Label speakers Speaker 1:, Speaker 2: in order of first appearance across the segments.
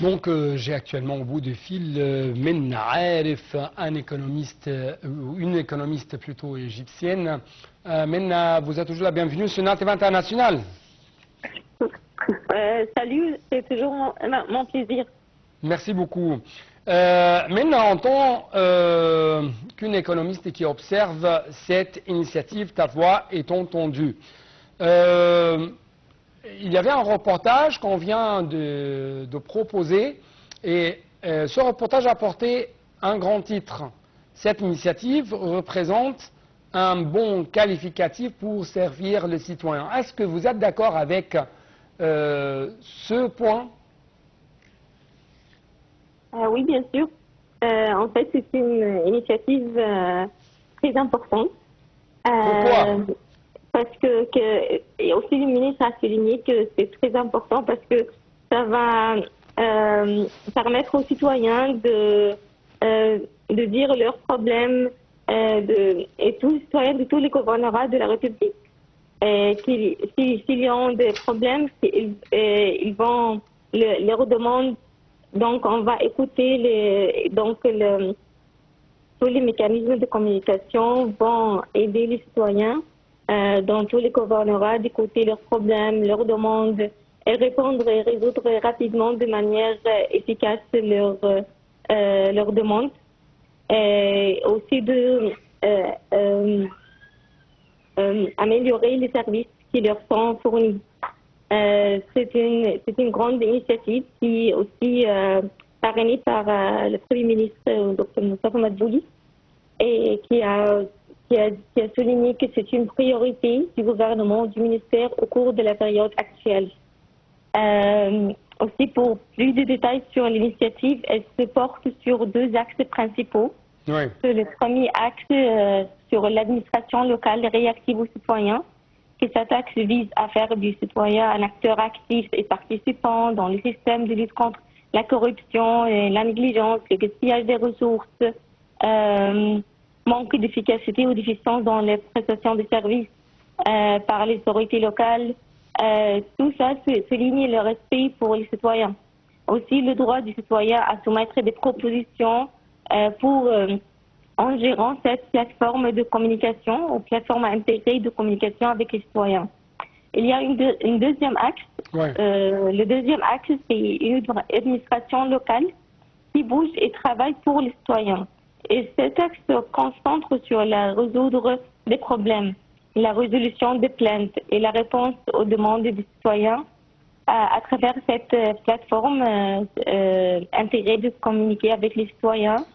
Speaker 1: Donc j'ai actuellement au bout du fil Menna Arif, un économiste, une économiste plutôt égyptienne. Menna, vous êtes toujours la bienvenue sur Native International.
Speaker 2: Salut, c'est toujours mon plaisir.
Speaker 1: Merci beaucoup. Maintenant, en tant qu'une économiste qui observe cette initiative, ta voix est entendue. Il y avait un reportage qu'on vient de proposer et ce reportage a porté un grand titre. Cette initiative représente un bon qualificatif pour servir les citoyens. Est-ce que vous êtes d'accord avec ce point?
Speaker 2: Oui, bien sûr. En fait, c'est une initiative très importante.
Speaker 1: Pourquoi?
Speaker 2: Parce et aussi le ministre a souligné que c'est très important parce que ça va permettre aux citoyens de dire leurs problèmes et tous les citoyens de tous les gouvernements de la République. S'ils ont des problèmes, ils vont les redemander. Donc, on va écouter tous les mécanismes de communication vont aider les citoyens dans tous les gouvernements d'écouter leurs problèmes, leurs demandes et répondre et résoudre rapidement de manière efficace leurs demandes. Et aussi améliorer les services qui leur sont fournis. C'est une grande initiative qui est aussi parrainée par le Premier ministre, Dr Moustapha Madbouli, et qui a souligné que c'est une priorité du gouvernement, du ministère au cours de la période actuelle. Aussi, pour plus de détails sur l'initiative, elle se porte sur deux axes principaux.
Speaker 1: Oui.
Speaker 2: Le premier axe sur l'administration locale réactive aux citoyens, que cet axe vise à faire du citoyen un acteur actif et participant dans le système de lutte contre la corruption, et la négligence, le gaspillage des ressources, manque d'efficacité ou d'efficience dans les prestations de services par les autorités locales. Tout ça souligne le respect pour les citoyens. Aussi, le droit du citoyen à soumettre des propositions en gérant cette plateforme de communication ou plateforme intégrée de communication avec les citoyens. Il y a une deuxième axe.
Speaker 1: Ouais.
Speaker 2: Le deuxième axe, c'est une administration locale qui bouge et travaille pour les citoyens. Et cet axe se concentre sur la résoudre des problèmes, la résolution des plaintes et la réponse aux demandes des citoyens à travers cette plateforme intégrée de communiquer avec les citoyens.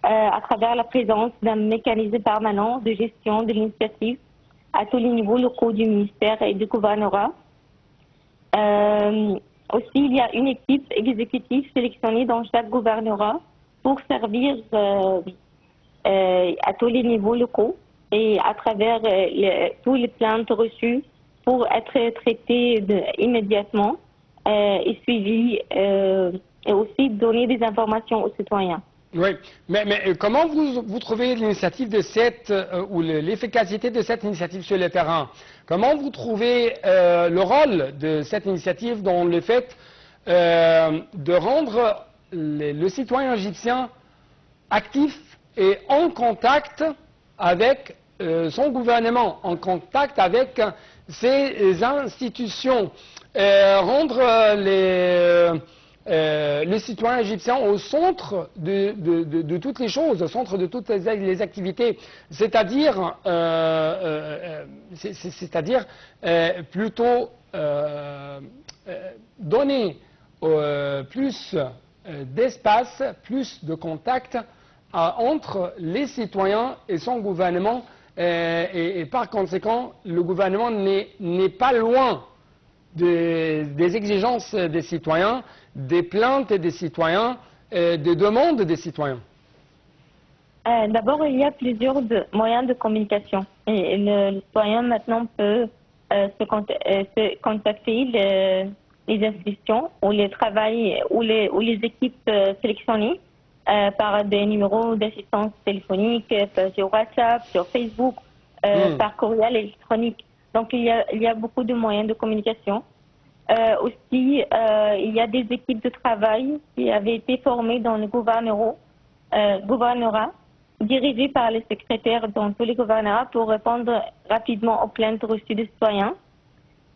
Speaker 2: À travers la présence d'un mécanisme permanent de gestion de l'initiative à tous les niveaux locaux du ministère et du gouvernorat. Aussi, il y a une équipe exécutive sélectionnée dans chaque gouvernorat pour servir à tous les niveaux locaux et à travers tous les plaintes reçues pour être traitées immédiatement et suivies et aussi donner des informations aux citoyens.
Speaker 1: Oui, mais comment vous trouvez l'initiative de ou l'efficacité de cette initiative sur le terrain? Comment vous trouvez le rôle de cette initiative dans le fait de rendre le citoyen égyptien actif et en contact avec son gouvernement, en contact avec ses institutions, rendre les citoyens égyptiens au centre de toutes les choses, au centre de toutes les activités, c'est-à-dire plutôt donner plus d'espace, plus de contact entre les citoyens et son gouvernement, et par conséquent, le gouvernement n'est pas loin des exigences des citoyens, des plaintes des citoyens, des demandes des citoyens.
Speaker 2: D'abord, il y a plusieurs moyens de communication. Et le citoyen maintenant peut contacter les institutions ou les travails ou les équipes sélectionnées par des numéros d'assistance téléphonique, sur WhatsApp, sur Facebook, par courriel électronique. Donc, il y a beaucoup de moyens de communication. Aussi, il y a des équipes de travail qui avaient été formées dans le gouvernorat, dirigées par les secrétaires dans tous les gouvernorats pour répondre rapidement aux plaintes reçues des citoyens.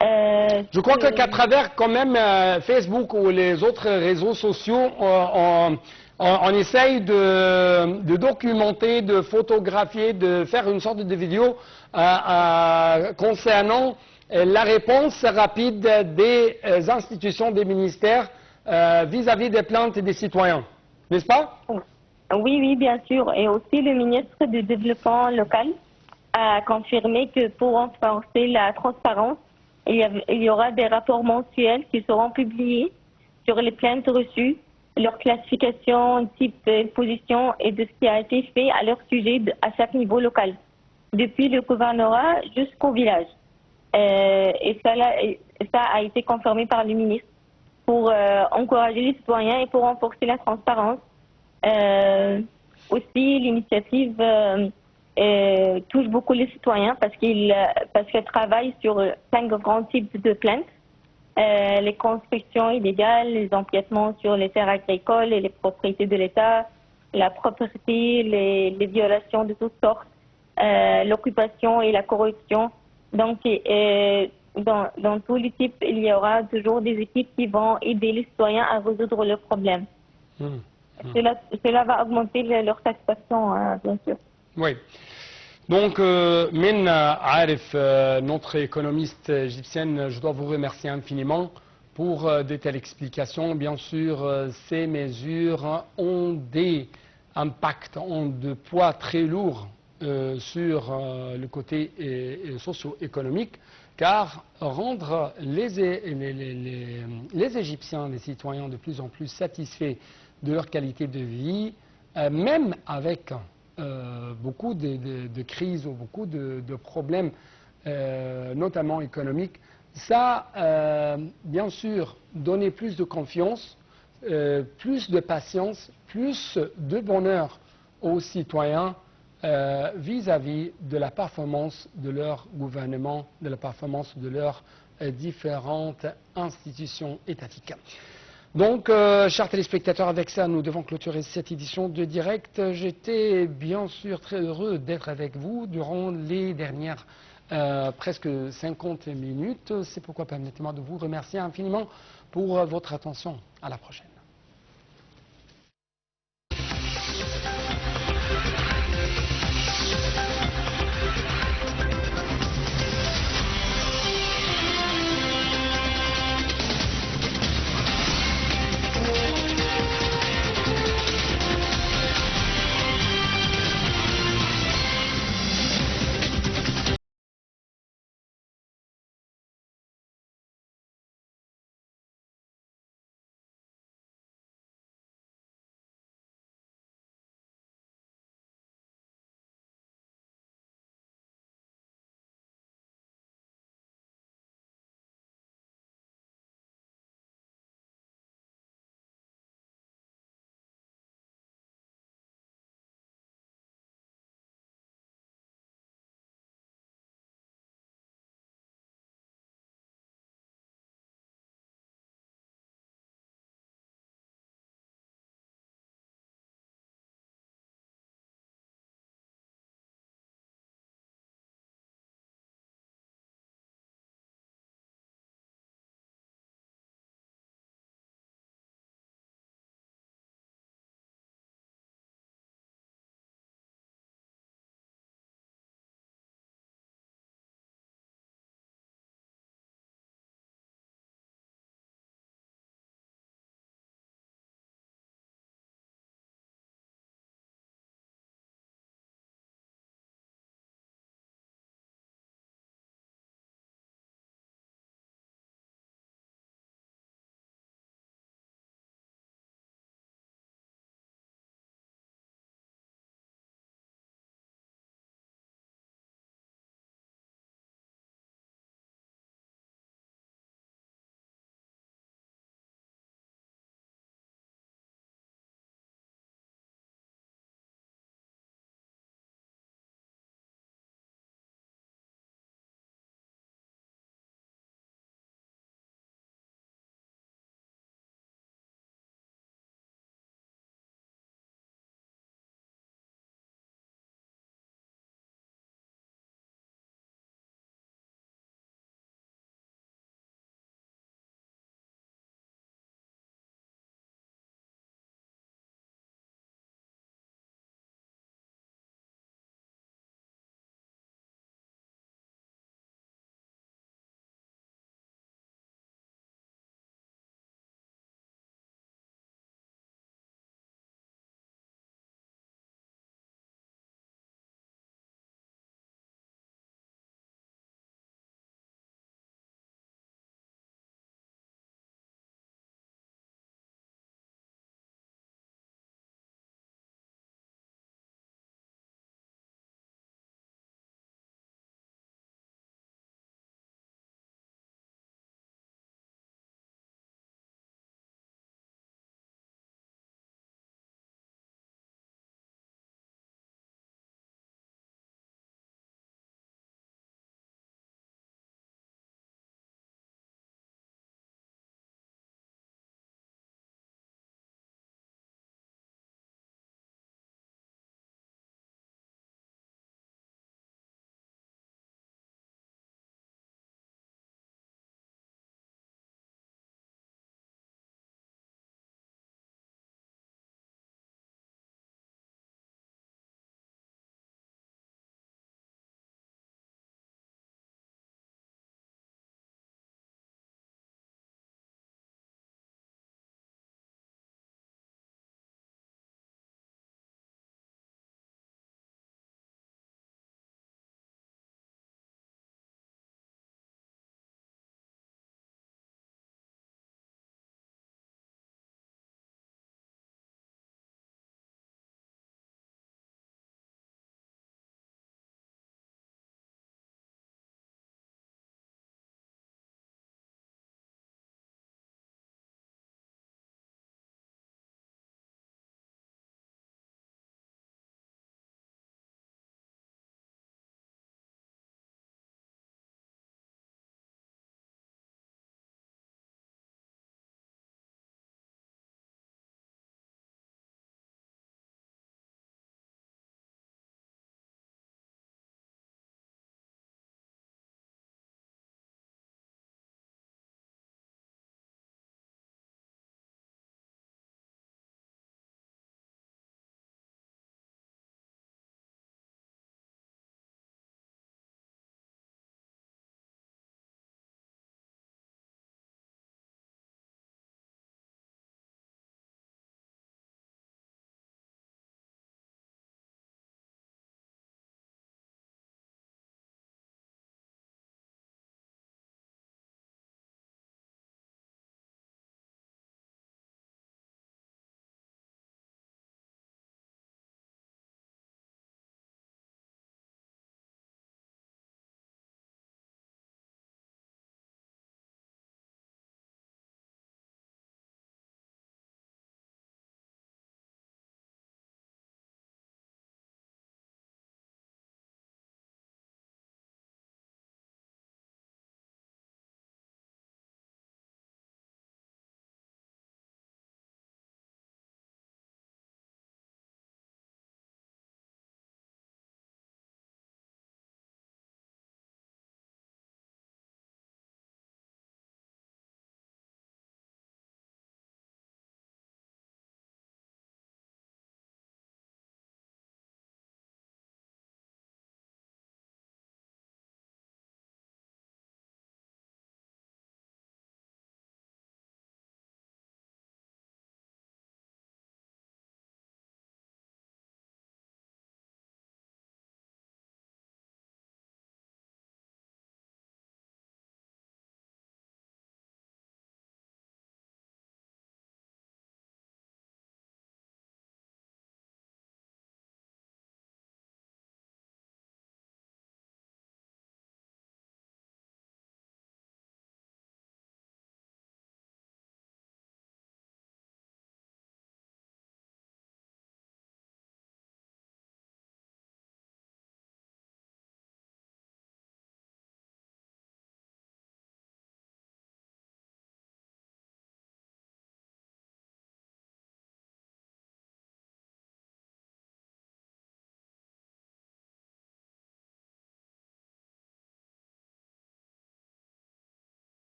Speaker 1: Je crois qu'à travers quand même Facebook ou les autres réseaux sociaux, on essaye de documenter, de photographier, de faire une sorte de vidéo concernant la réponse rapide des institutions, des ministères vis-à-vis des plaintes des citoyens. N'est-ce pas?
Speaker 2: Oui, oui, bien sûr. Et aussi le ministre du Développement local a confirmé que pour renforcer la transparence, il y aura des rapports mensuels qui seront publiés sur les plaintes reçues, leur classification, type de position et de ce qui a été fait à leur sujet à chaque niveau local, depuis le gouvernorat jusqu'au village. Et ça a été confirmé par le ministre pour encourager les citoyens et pour renforcer la transparence. Aussi, l'initiative touche beaucoup les citoyens parce qu'elle travaille sur 5 grands types de plaintes. Les constructions illégales, les empiètements sur les terres agricoles et les propriétés de l'État, la propriété, les violations de toutes sortes, l'occupation et la corruption. Donc, dans tous les types, il y aura toujours des équipes qui vont aider les citoyens à résoudre leurs problèmes. Cela va augmenter leur satisfaction, bien sûr.
Speaker 1: Oui. Donc, Min Arif, notre économiste égyptienne, je dois vous remercier infiniment pour de telles explications. Bien sûr, ces mesures ont des impacts, ont de poids très lourds sur le côté socio-économique, car rendre les Égyptiens, les citoyens de plus en plus satisfaits de leur qualité de vie, même avec beaucoup de crises ou beaucoup de problèmes, notamment économiques, ça, bien sûr, donner plus de confiance, plus de patience, plus de bonheur aux citoyens vis-à-vis de la performance de leur gouvernement, de la performance de leurs différentes institutions étatiques. Donc, chers téléspectateurs, avec ça, nous devons clôturer cette édition de Direct. J'étais bien sûr très heureux d'être avec vous durant les dernières presque 50 minutes. C'est pourquoi permettez-moi de vous remercier infiniment pour votre attention. À la prochaine.